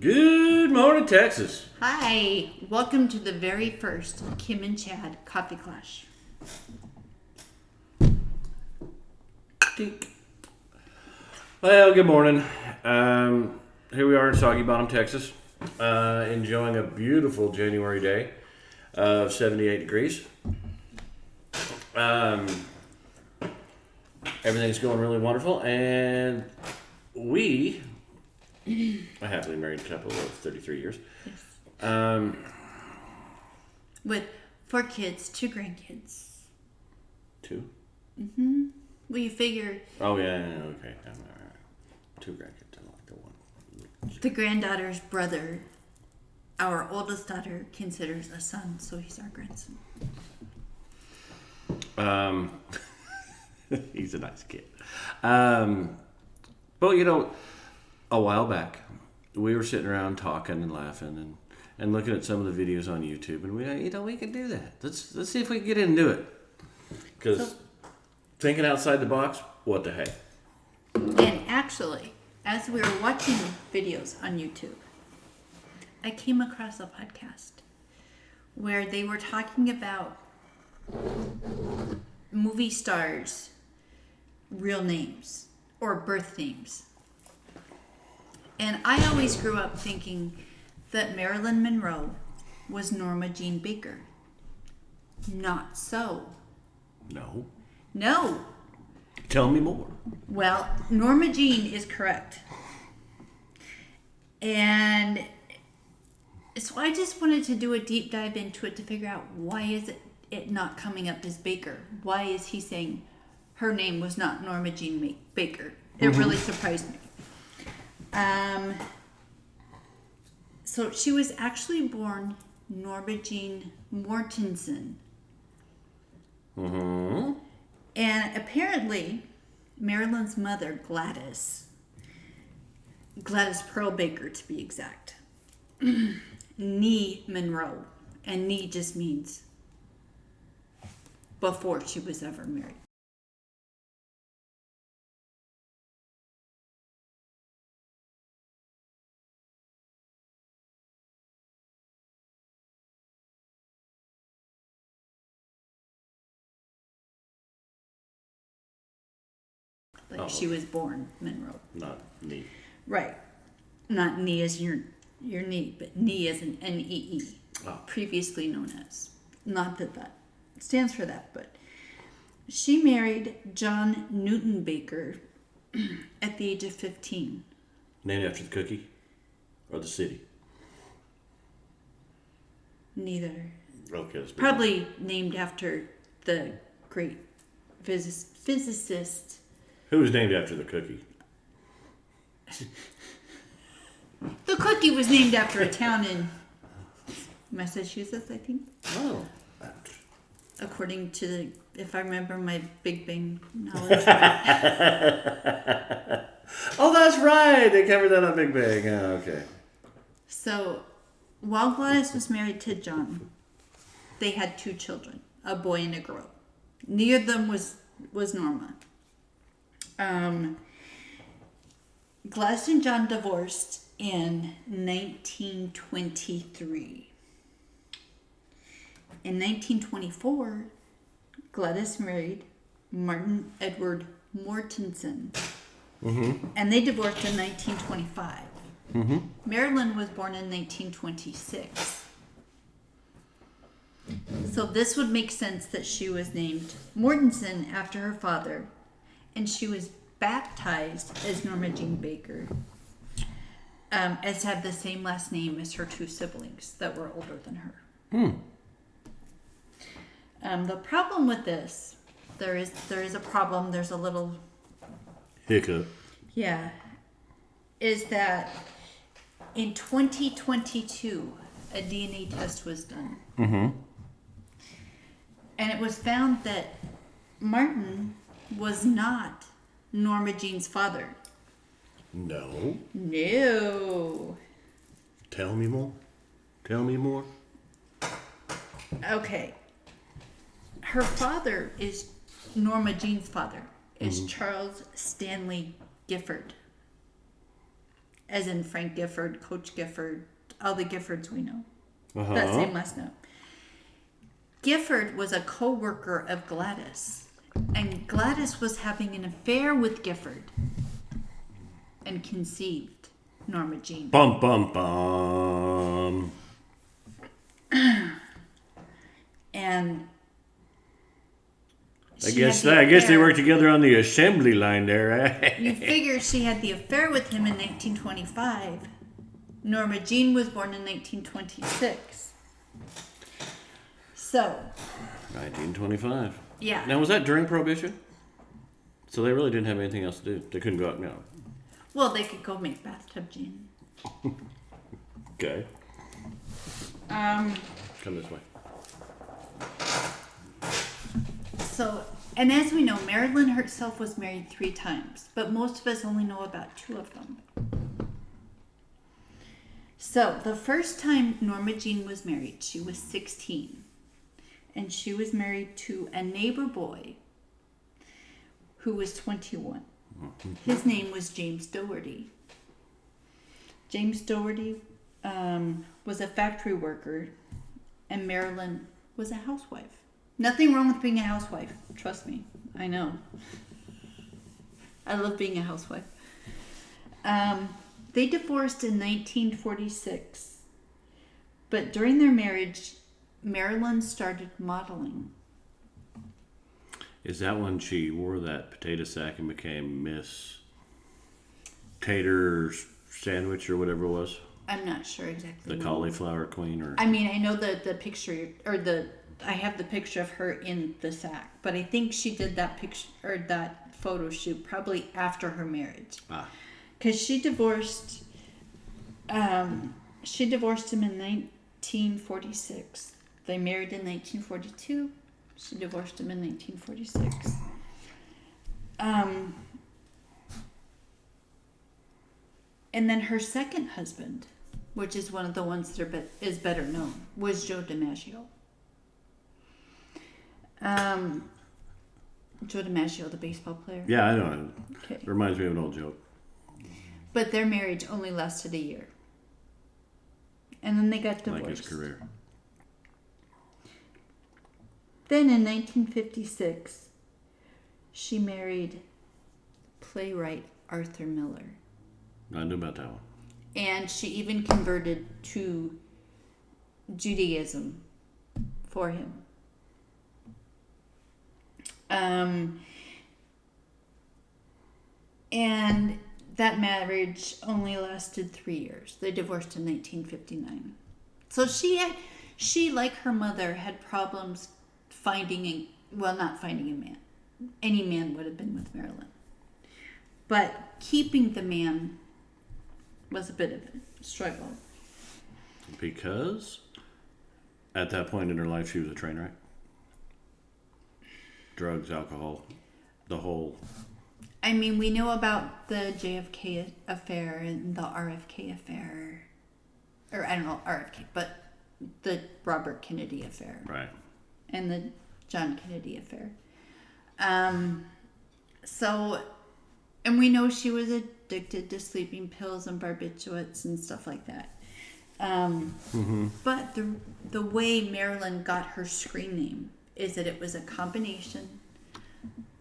Good morning, Texas. Hi, welcome to the very first Kim and Chad Coffee Klatch. Well, good morning. Here we are in Soggy Bottom, Texas, enjoying a beautiful January day of 78 degrees. Everything's going really wonderful, and we a happily married couple of 33 years. Yes. With 4 kids, 2 grandkids. 2? Mm-hmm. Well, you figure... Oh, yeah, okay. 2 grandkids, I like the one. The granddaughter's brother, our oldest daughter, considers a son, so he's our grandson. He's a nice kid. But, a while back, we were sitting around talking and laughing and looking at some of the videos on YouTube, and we can do that. Let's see if we can get into it. Because thinking outside the box, what the heck? And actually, as we were watching videos on YouTube, I came across a podcast where they were talking about movie stars' real names or birth names. And I always grew up thinking that Marilyn Monroe was Norma Jean Baker. Not so. No. Tell me more. Well, Norma Jean is correct. And so I just wanted to do a deep dive into it to figure out why is it not coming up as Baker? Why is he saying her name was not Norma Jean Baker? It really surprised me. So she was actually born Norma Jean Mortensen. Mm-hmm. And apparently, Marilyn's mother, Gladys Pearl Baker to be exact, Nee Monroe. And Nee just means before she was ever married. She was born Monroe. Not me. Right. Not Nee as your knee, but Nee as an N-E-E. Oh. Previously known as. Not that stands for that, but she married John Newton Baker at the age of 15. Named after the cookie? Or the city? Neither. Okay. That's Probably named after the great physicist. Who was named after the cookie? The cookie was named after a town in Massachusetts, I think. Oh. According to if I remember my Big Bang knowledge right. Oh, that's right. They covered that on Big Bang. Oh, okay. So, while Gladys was married to John, they had 2 children, a boy and a girl. Neither of them was Norma. Gladys and John divorced in 1923. In 1924, Gladys married Martin Edward Mortensen. Mm-hmm. And they divorced in 1925. Mm-hmm. Marilyn was born in 1926. So this would make sense that she was named Mortensen after her father, and she was baptized as Norma Jean Baker, as had the same last name as her 2 siblings that were older than her. The problem with this, there is a problem. There's a little hiccup. Yeah, is that in 2022 a DNA test was done. Mm-hmm. And it was found that Martin was not Norma Jean's father. No. Tell me more. Okay. Her father is Norma Jean's father is Charles Stanley Gifford. as in Frank Gifford, Coach Gifford, all the Giffords we know. Uh-huh. That same last name. Gifford was a co-worker of Gladys, and Gladys was having an affair with Gifford and conceived Norma Jean. Bum, bum, bum. And I guess they worked together on the assembly line there, right? You figure she had the affair with him in 1925. Norma Jean was born in 1926. So. 1925. Yeah. Now, was that during Prohibition? So they really didn't have anything else to do. They couldn't go out now. Well, they could go make bathtub gin. Okay. Come this way. So, and as we know, Marilyn herself was married 3 times, but most of us only know about 2 of them. So, the first time Norma Jean was married, she was 16. And she was married to a neighbor boy who was 21. His name was James Doherty. James Doherty was a factory worker, and Marilyn was a housewife. Nothing wrong with being a housewife. Trust me. I know. I love being a housewife. They divorced in 1946. But during their marriage, Marilyn started modeling. Is that when she wore that potato sack and became Miss Tater Sandwich or whatever it was? I'm not sure exactly. The cauliflower queen, or I mean, I know the picture, or I have the picture of her in the sack, but I think she did that picture or that photo shoot probably after her marriage. Because she divorced him in 1946. They married in 1942. She divorced him in 1946. And then her second husband, which is one of the ones that is better known, was Joe DiMaggio. Joe DiMaggio, the baseball player. Yeah, I know. Okay. It reminds me of an old joke. But their marriage only lasted a year. And then they got divorced. Like his career. Then in 1956, she married playwright Arthur Miller. I knew about that one. And she even converted to Judaism for him. And that marriage only lasted 3 years. They divorced in 1959. So she, like her mother, had problems not finding a man. Any man would have been with Marilyn. But keeping the man was a bit of a struggle. Because at that point in her life, she was a train wreck. Drugs, alcohol, the whole... I mean, we know about the JFK affair and the RFK affair. Or, I don't know, RFK, but the Robert Kennedy affair. Right. And the John Kennedy affair. And we know she was addicted to sleeping pills and barbiturates and stuff like that. But the way Marilyn got her screen name is that it was a combination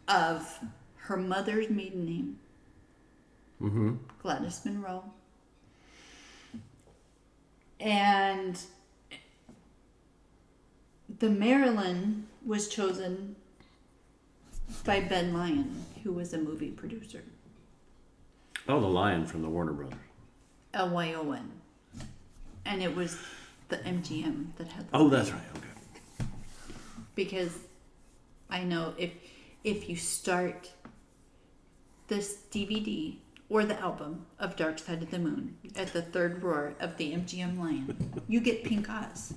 of her mother's maiden name, Gladys Monroe, and the Marilyn was chosen by Ben Lyon, who was a movie producer. Oh, the Lion from the Warner Brothers. Lyon. And it was the MGM that had the Oh, that's right. Okay. Because I know if you start this DVD or the album of Dark Side of the Moon at the third roar of the MGM Lion, you get pink eyes.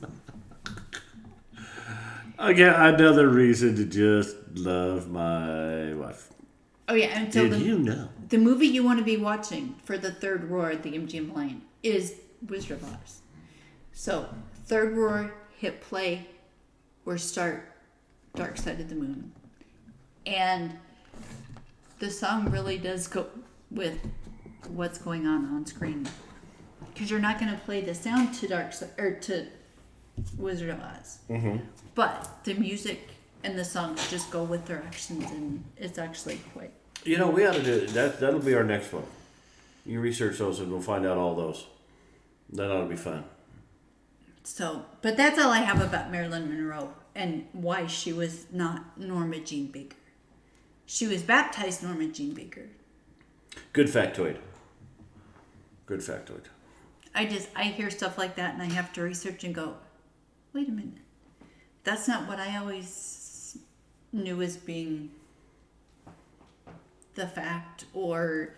Okay, another reason to just love my wife. Oh yeah, and so Did you know? The movie you want to be watching for the third roar of the MGM Lion is Wizard of Oz. So, third roar, hit play, or start Dark Side of the Moon. And the song really does go with what's going on screen. Because you're not going to play the sound to to Wizard of Oz. Mm-hmm. But the music and the songs just go with their actions, and it's actually quite... We ought to do it. That'll be our next one. You research those and we'll find out all those. That ought to be fun. So, but that's all I have about Marilyn Monroe and why she was not Norma Jean Baker. She was baptized Norma Jean Baker. Good factoid. I hear stuff like that and I have to research and go, wait a minute. That's not what I always knew as being the fact, or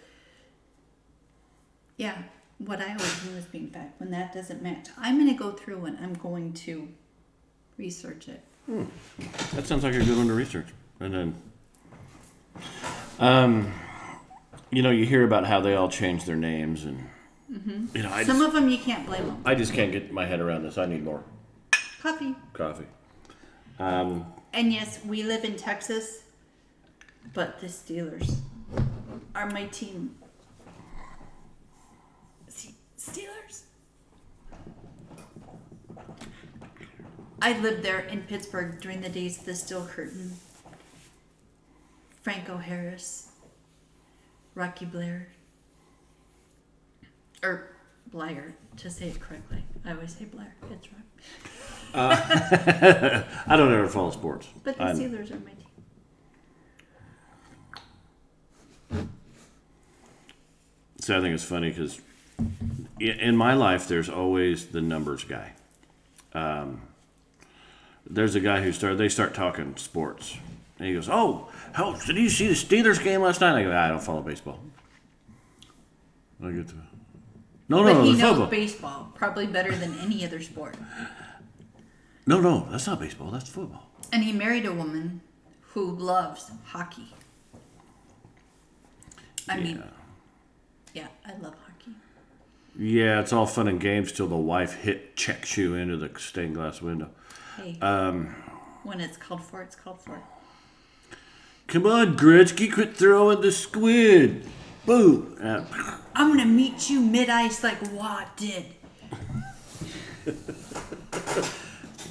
what I always knew as being fact, when that doesn't match. I'm going to go through and I'm going to research it. That sounds like a good one to research. And then, you hear about how they all changed their names, and some of them you can't blame them. I just can't get my head around this. I need more coffee. And yes, we live in Texas, but the Steelers are my team. Steelers. I lived there in Pittsburgh during the days of the Steel Curtain. Franco Harris, Rocky Blair, or Blair, to say it correctly. I always say Blair. It's right. I don't ever follow sports. But the Steelers are my team. So I think it's funny because in my life, there's always the numbers guy. There's a guy they start talking sports. And he goes, did you see the Steelers game last night? I go, I don't follow baseball. I get to... But he knows baseball probably better than any other sport. No, that's not baseball. That's football. And he married a woman who loves hockey. I love hockey. Yeah, it's all fun and games till the wife checks you into the stained glass window. Hey, when it's called for, it's called for. Come on, Gretzky, quit throwing the squid. Boom. I'm going to meet you mid-ice like Watt did.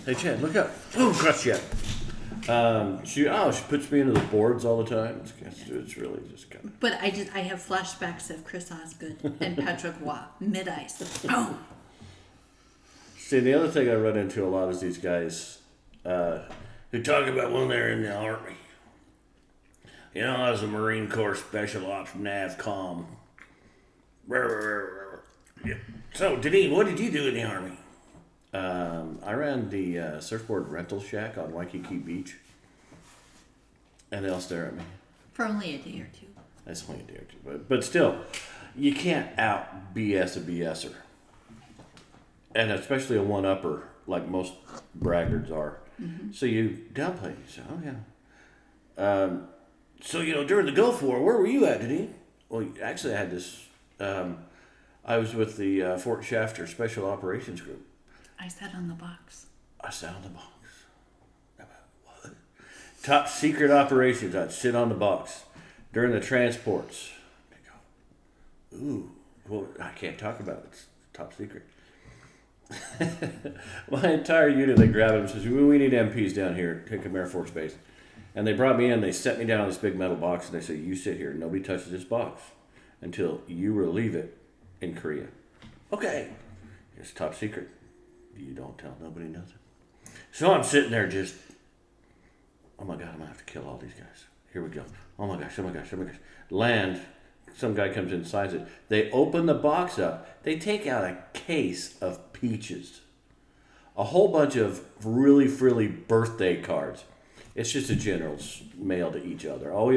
Hey, Chad, look up. Oh, crush you. She puts me into the boards all the time. It's really just kind of... But I have flashbacks of Chris Osgood and Patrick Watt, mid-ice. Boom. See, the other thing I run into a lot is these guys who talk about when they're in the Army. I was a Marine Corps Special Ops NAVCOM. So, Deneen, what did you do in the Army? I ran the surfboard rental shack on Waikiki Beach. And they'll stare at me. For only a day or two. That's only a day or two. But still, you can't out BS a BSer. And especially a one-upper, like most braggarts are. Mm-hmm. So you downplay. You say, oh, yeah. So, during the Gulf War, where were you at, Deneen? Well, actually, I had this... I was with the Fort Shafter Special Operations Group. I sat on the box. What? Top secret operations. I'd sit on the box during the transports. They go, ooh, well, I can't talk about it. It's top secret. My entire unit, they grab it and says, we need MPs down here, Hickam Air Force Base. And they brought me in, they set me down on this big metal box, and they say, you sit here, nobody touches this box until you relieve it in Korea. Okay. It's top secret. You don't tell nobody nothing. So I'm sitting there just, oh my God, I'm going to have to kill all these guys. Here we go. Oh my gosh. Land. Some guy comes in, signs it. They open the box up. They take out a case of peaches. A whole bunch of really frilly birthday cards. It's just a general's mail to each other. Oh,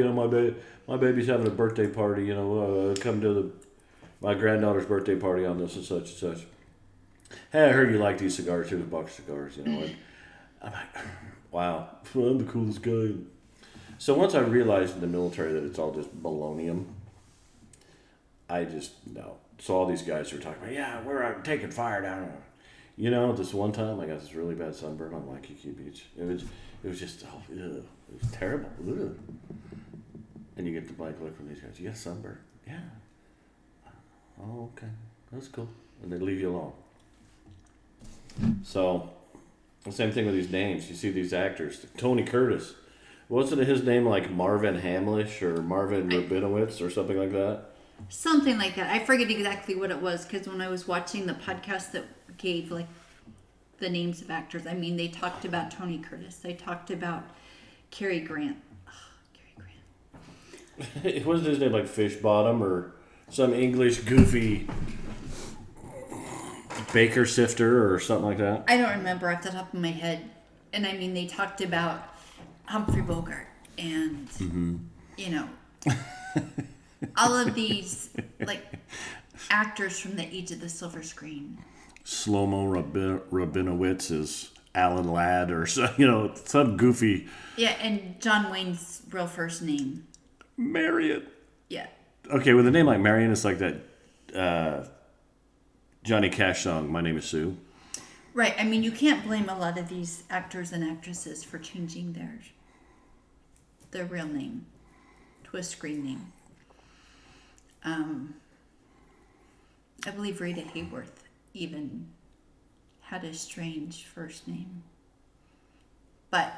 my baby's having a birthday party. Come to my granddaughter's birthday party on this and such and such. Hey, I heard you like these cigars. Here's a box of cigars. And I'm like, wow, I'm the coolest guy. So once I realized in the military that it's all just baloney, I just no. So all these guys are talking about, yeah, we're taking fire down. This one time I got this really bad sunburn on Waikiki Beach. It was just, it was terrible. Ugh. And you get the blank look from these guys. You got sunburn? Yeah. Oh, okay. That's cool. And they leave you alone. So, the same thing with these names. You see these actors. Tony Curtis. Wasn't his name like Marvin Hamlish or Marvin Rabinowitz or something like that? Something like that. I forget exactly what it was because when I was watching the podcast that gave like the names of actors, I mean, they talked about Tony Curtis. They talked about Cary Grant. Cary It wasn't his name like Fishbottom or some English goofy baker sifter or something like that? I don't remember off the top of my head. And I mean, they talked about Humphrey Bogart and, you know, all of these, like, actors from the age of the silver screen. Shlomo Rabinowitz is Alan Ladd or, some goofy... Yeah, and John Wayne's real first name. Marion. Yeah. Okay, with a name like Marion, it's like that Johnny Cash song, My Name is Sue. Right. I mean, you can't blame a lot of these actors and actresses for changing their real name to a screen name. I believe Rita Hayworth even had a strange first name. But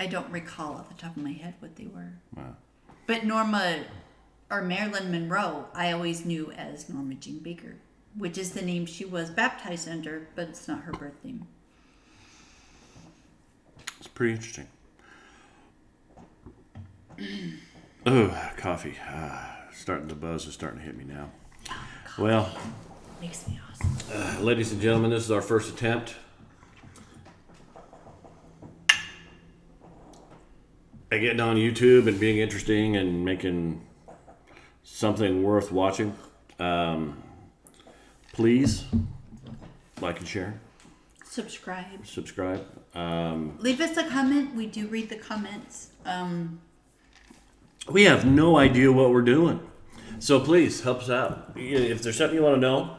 I don't recall off the top of my head what they were. Wow. But Marilyn Monroe, I always knew as Norma Jean Baker, which is the name she was baptized under, but it's not her birth name. It's pretty interesting. Oh, coffee. The buzz is starting to hit me now. Coffee Well, makes me awesome. ladies and gentlemen, this is our first attempt at getting on YouTube and being interesting and making something worth watching. Please like and share. Subscribe. Leave us a comment. We do read the comments. We have no idea what we're doing. So please help us out. If there's something you want to know,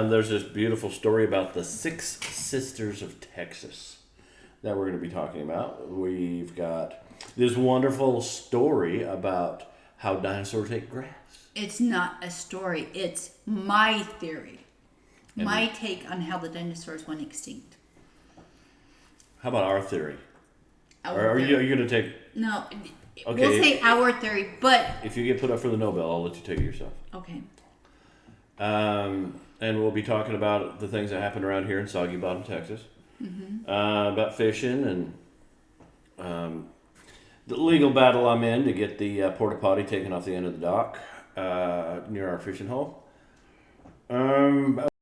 there's this beautiful story about the 6 Sisters of Texas that we're going to be talking about. We've got this wonderful story about how dinosaurs ate grass. It's not a story. It's my theory. My take on how the dinosaurs went extinct. How about our theory? Our are theory. you going to take... No. Okay. We'll say our theory, but... If you get put up for the Nobel, I'll let you take it yourself. Okay. And we'll be talking about the things that happen around here in Soggy Bottom, Texas. About fishing and the legal battle I'm in to get the porta potty taken off the end of the dock near our fishing hole.